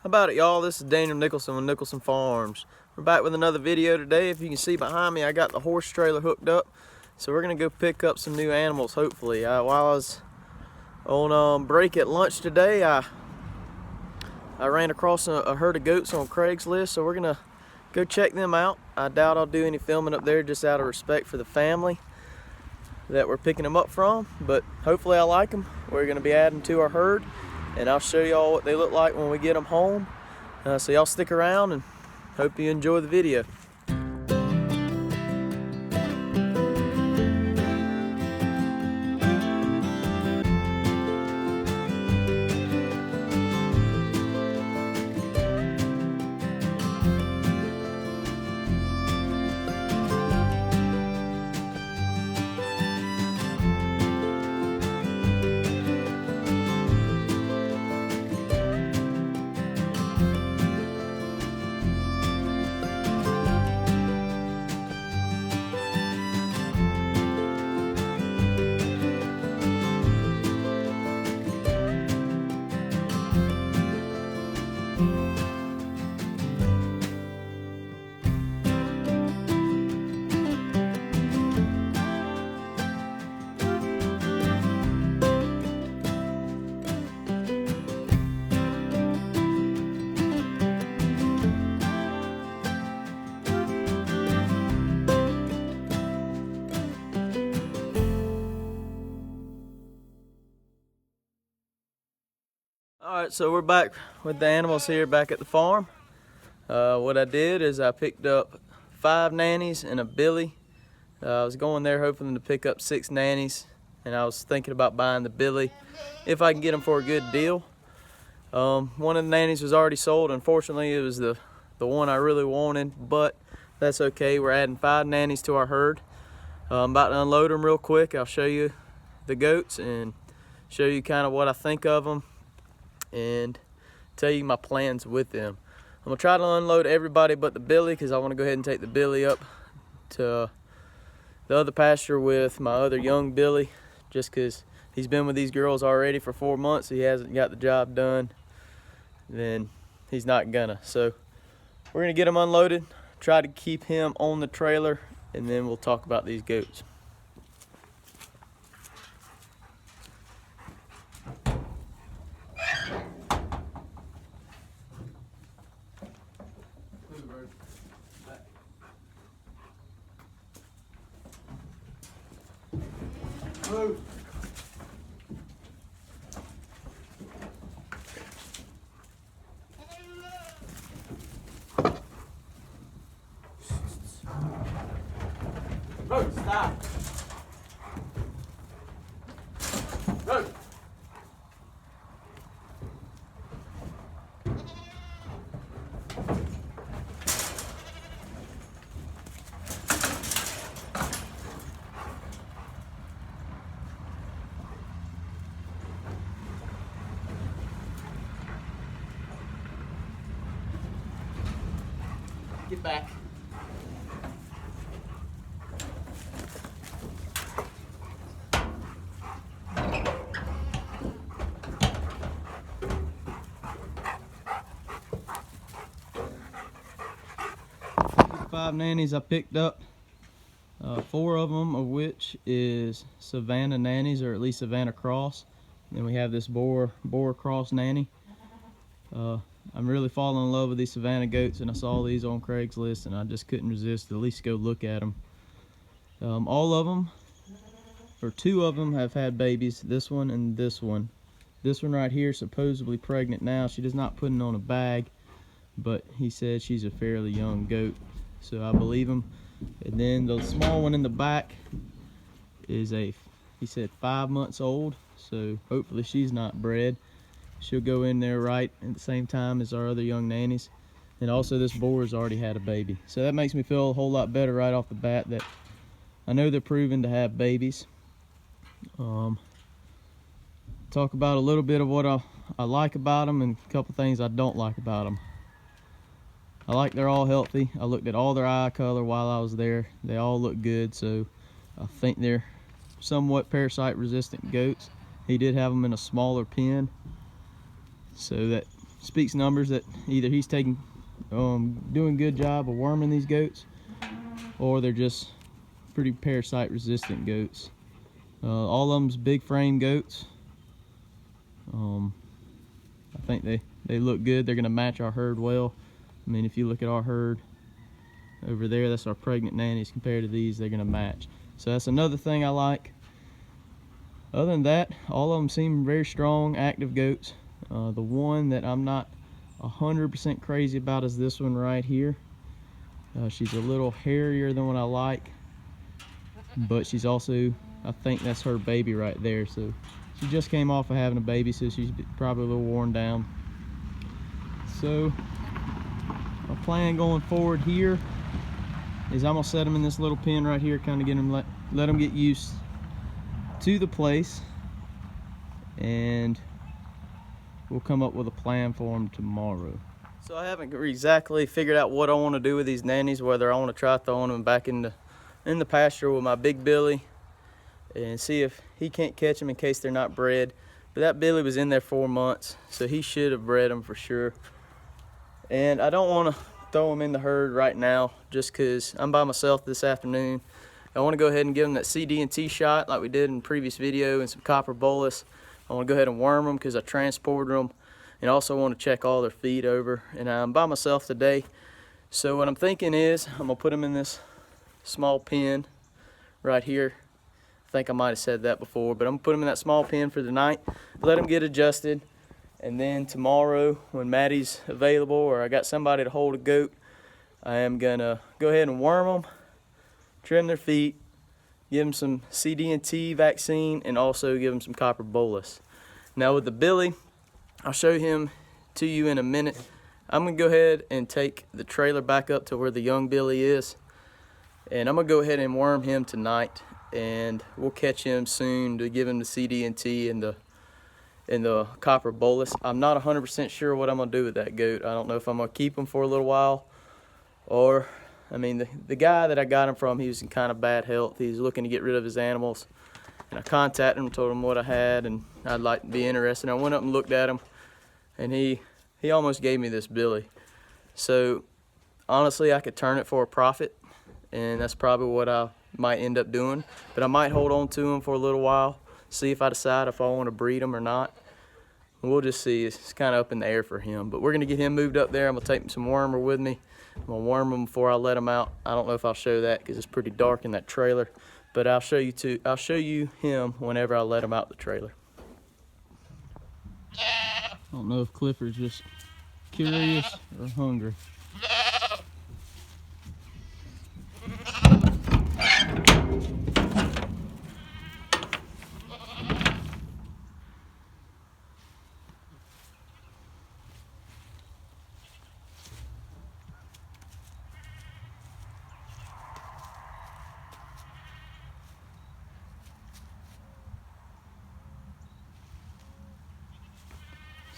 How about it, y'all? This is Daniel Nicholson with Nicholson Farms. We're back with another video today. If you can see behind me, I got the horse trailer hooked up. So we're gonna go pick up some new animals, hopefully. While I was on break at lunch today, I ran across a herd of goats on Craigslist, so we're gonna go check them out. I doubt I'll do any filming up there just out of respect for the family that we're picking them up from, but hopefully I like them. We're gonna be adding to our herd, and I'll show y'all what they look like when we get them home. So y'all stick around and hope you enjoy the video. Alright, so we're back with the animals here back at the farm. What I did is I picked up 5 nannies and a billy. I was going there hoping to pick up 6 nannies, and I was thinking about buying the billy if I can get them for a good deal. One of the nannies was already sold. Unfortunately, it was the one I really wanted, but that's okay. We're adding 5 nannies to our herd. I'm about to unload them real quick. I'll show you the goats and show you kind of what I think of them and tell you my plans with them. I'm gonna try to unload everybody but the billy, because I want to go ahead and take the billy up to the other pasture with my other young billy, just because he's been with these girls already for 4 months. He hasn't got the job done, then he's not gonna. So we're gonna get him unloaded, try to keep him on the trailer, and then we'll talk about these goats. Move. Move, stop. Move. Get back. The 5 nannies I picked up, 4 of them of which is Savanna nannies, or at least Savanna cross. Then we have this Boer cross nanny. I'm really falling in love with these Savanna goats, and I saw these on Craigslist and I just couldn't resist to at least go look at them. All of them, or 2 of them, have had babies. This one and this one. This one right here is supposedly pregnant now. She does not put it on a bag, but he said she's a fairly young goat, so I believe him. And then the small one in the back is he said 5 months old, so hopefully she's not bred. She'll go in there right at the same time as our other young nannies. And also this Boer's already had a baby. So that makes me feel a whole lot better right off the bat that I know they're proven to have babies. Talk about a little bit of what I like about them and a couple things I don't like about them. I like they're all healthy. I looked at all their eye color while I was there. They all look good, so I think they're somewhat parasite resistant goats. He did have them in a smaller pen so that speaks numbers that either he's taking doing a good job of worming these goats, or they're just pretty parasite resistant goats. All of them's big frame goats. I think they look good. They're gonna match our herd well. I mean, if you look at our herd over there, that's our pregnant nannies. Compared to these, they're gonna match. So that's another thing I like. Other than that, all of them seem very strong, active goats. The one that I'm not 100% crazy about is this one right here. She's a little hairier than what I like, but she's also, I think that's her baby right there. So she just came off of having a baby, so she's probably a little worn down. So my plan going forward here is I'm gonna set them in this little pen right here, kind of get them, let them get used to the place, and we'll come up with a plan for them tomorrow. So I haven't exactly figured out what I want to do with these nannies, whether I want to try throwing them back in the pasture with my big Billy and see if he can't catch them in case they're not bred. But that Billy was in there 4 months, so he should have bred them for sure. And I don't want to throw them in the herd right now just because I'm by myself this afternoon. I want to go ahead and give them that CD&T shot like we did in the previous video, and some Copper Bolus. I want to go ahead and worm them because I transported them, and also want to check all their feed over. And I'm by myself today, so what I'm thinking is I'm gonna put them in this small pen right here. I think I might have said that before, but I'm gonna put them in that small pen for the night, let them get adjusted, and then tomorrow when Maddie's available or I got somebody to hold a goat, I am gonna go ahead and worm them, trim their feet, give them some CD&T vaccine, and also give them some Copper Bolus. Now with the Billy, I'll show him to you in a minute. I'm gonna go ahead and take the trailer back up to where the young Billy is, and I'm gonna go ahead and worm him tonight, and we'll catch him soon to give him the CD&T and the Copper Bolus. I'm not 100% sure what I'm gonna do with that goat. I don't know if I'm gonna keep him for a little while, or I mean, the guy that I got him from, he was in kind of bad health. He was looking to get rid of his animals. And I contacted him, told him what I had, and I'd like to be interested. And I went up and looked at him, and he almost gave me this Billy. So, honestly, I could turn it for a profit, and that's probably what I might end up doing. But I might hold on to him for a little while, see if I decide if I want to breed him or not. We'll just see. It's kind of up in the air for him. But we're going to get him moved up there. I'm going to take some wormer with me. I'm going to worm him before I let him out. I don't know if I'll show that because it's pretty dark in that trailer. But I'll show you him whenever I let him out the trailer. I don't know if Clifford's just curious or hungry.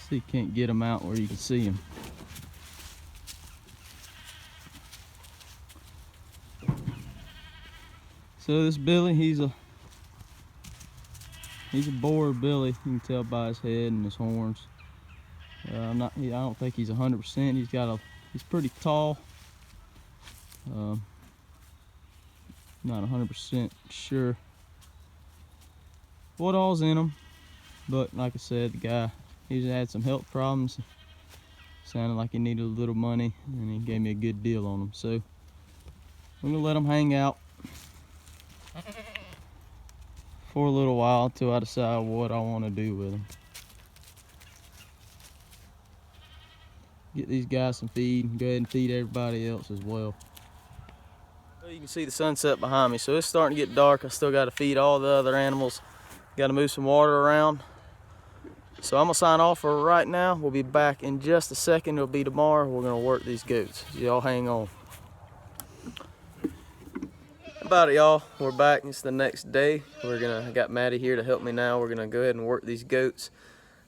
See, you can't get him out where you can see him. So this Billy, he's a Boer Billy. You can tell by his head and his horns. I don't think he's 100%. He's pretty tall. Not 100% sure what all's in him, but like I said, the guy, he's had some health problems. Sounded like he needed a little money, and he gave me a good deal on him. So I'm gonna let him hang out for a little while until I decide what I want to do with him. Get these guys some feed and go ahead and feed everybody else as well. Well, you can see the sunset behind me, so it's starting to get dark. I still got to feed all the other animals. Got to move some water around. So I'm gonna sign off for right now. We'll be back in just a second. It'll be tomorrow. We're gonna work these goats. Y'all hang on. How about it, y'all? We're back. It's the next day. I got Maddie here to help me now. We're gonna go ahead and work these goats.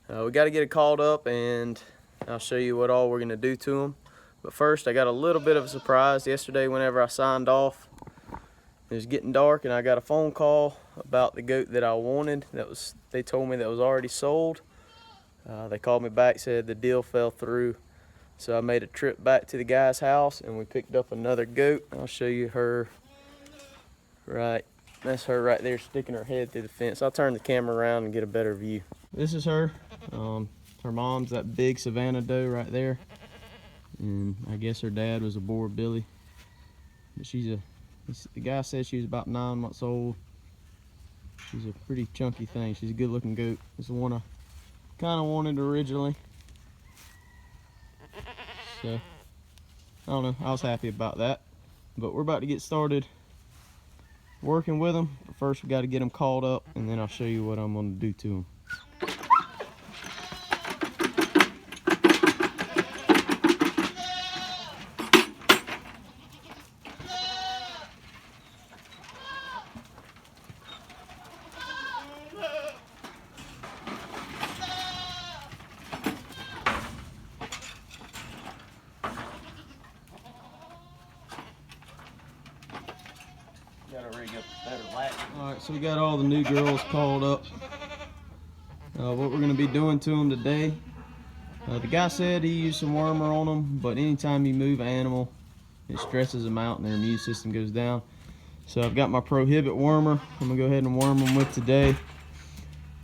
We got to get it called up, and I'll show you what all we're gonna do to them. But first, I got a little bit of a surprise. Yesterday, whenever I signed off, it was getting dark, and I got a phone call about the goat that I wanted. They told me that was already sold. They called me back, said the deal fell through. So I made a trip back to the guy's house and we picked up another goat. I'll show you her right. That's her right there sticking her head through the fence. I'll turn the camera around and get a better view. This is her. Her mom's that big Savanna doe right there. And I guess her dad was a Boer Billy. But the guy said she was about 9 months old. She's a pretty chunky thing. She's a good looking goat. It's the one I kind of wanted originally. So, I don't know, I was happy about that. But we're about to get started working with them. But first we got to get them called up and then I'll show you what I'm going to do to them. Gotta rig up a better latch. Alright, so we got all the new girls called up. What we're going to be doing to them today. The guy said he used some wormer on them, but anytime you move an animal, it stresses them out and their immune system goes down. So I've got my Prohibit wormer I'm going to go ahead and worm them with today.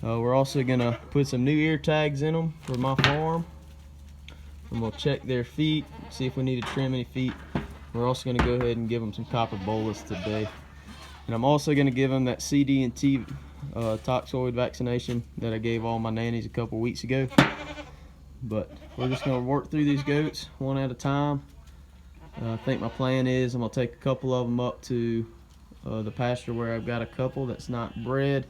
We're also going to put some new ear tags in them for my farm. And we'll check their feet, see if we need to trim any feet. We're also going to go ahead and give them some Copper Bolus today. And I'm also going to give them that CD&T toxoid vaccination that I gave all my nannies a couple weeks ago. But we're just going to work through these goats one at a time. I think my plan is I'm going to take a couple of them up to the pasture where I've got a couple that's not bred.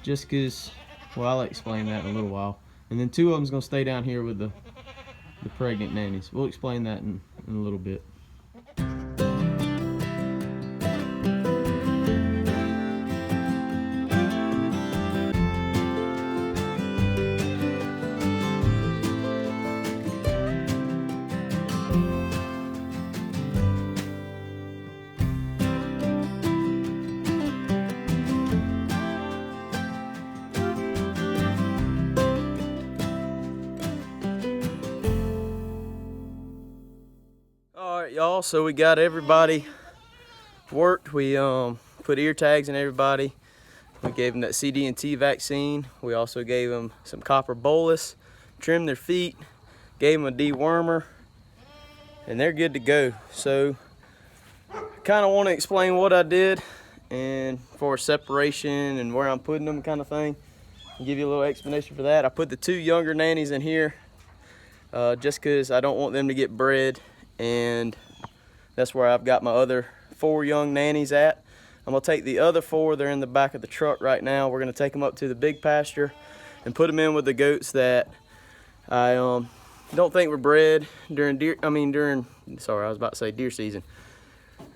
Just because, well, I'll explain that in a little while. And then 2 of them's going to stay down here with the pregnant nannies. We'll explain that in a little bit. Alright y'all, so we got everybody worked. We put ear tags in everybody. We gave them that CD&T vaccine. We also gave them some Copper Bolus, trimmed their feet, gave them a dewormer, and they're good to go. So kind of want to explain what I did and for separation and where I'm putting them kind of thing. I'll give you a little explanation for that. I put the 2 younger nannies in here just because I don't want them to get bred, and that's where I've got my other 4 young nannies at. I'm gonna take the other 4, they're in the back of the truck right now. We're gonna take them up to the big pasture and put them in with the goats that I don't think were bred during deer season.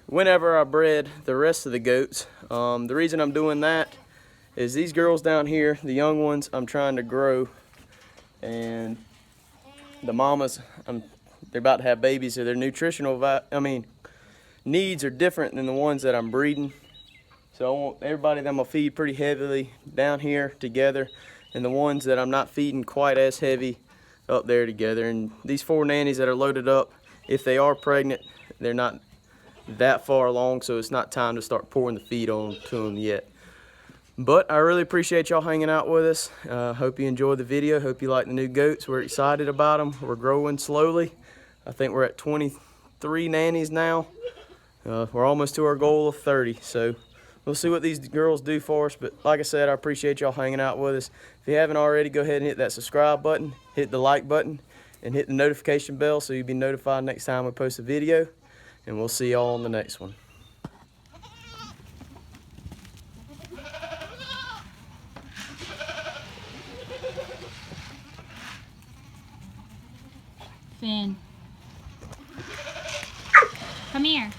Whenever I bred the rest of the goats, the reason I'm doing that is these girls down here, the young ones, I'm trying to grow, and the mamas, they're about to have babies, so their nutritional needs are different than the ones that I'm breeding. So I want everybody that I'm gonna feed pretty heavily down here together, and the ones that I'm not feeding quite as heavy up there together. And these 4 nannies that are loaded up, if they are pregnant, they're not that far along, so it's not time to start pouring the feed on to them yet. But I really appreciate y'all hanging out with us. Hope you enjoyed the video. Hope you like the new goats. We're excited about them. We're growing slowly. I think we're at 23 nannies now. We're almost to our goal of 30. So we'll see what these girls do for us. But like I said, I appreciate y'all hanging out with us. If you haven't already, go ahead and hit that subscribe button, hit the like button, and hit the notification bell so you'll be notified next time we post a video. And we'll see y'all on the next one. Finn. Come here.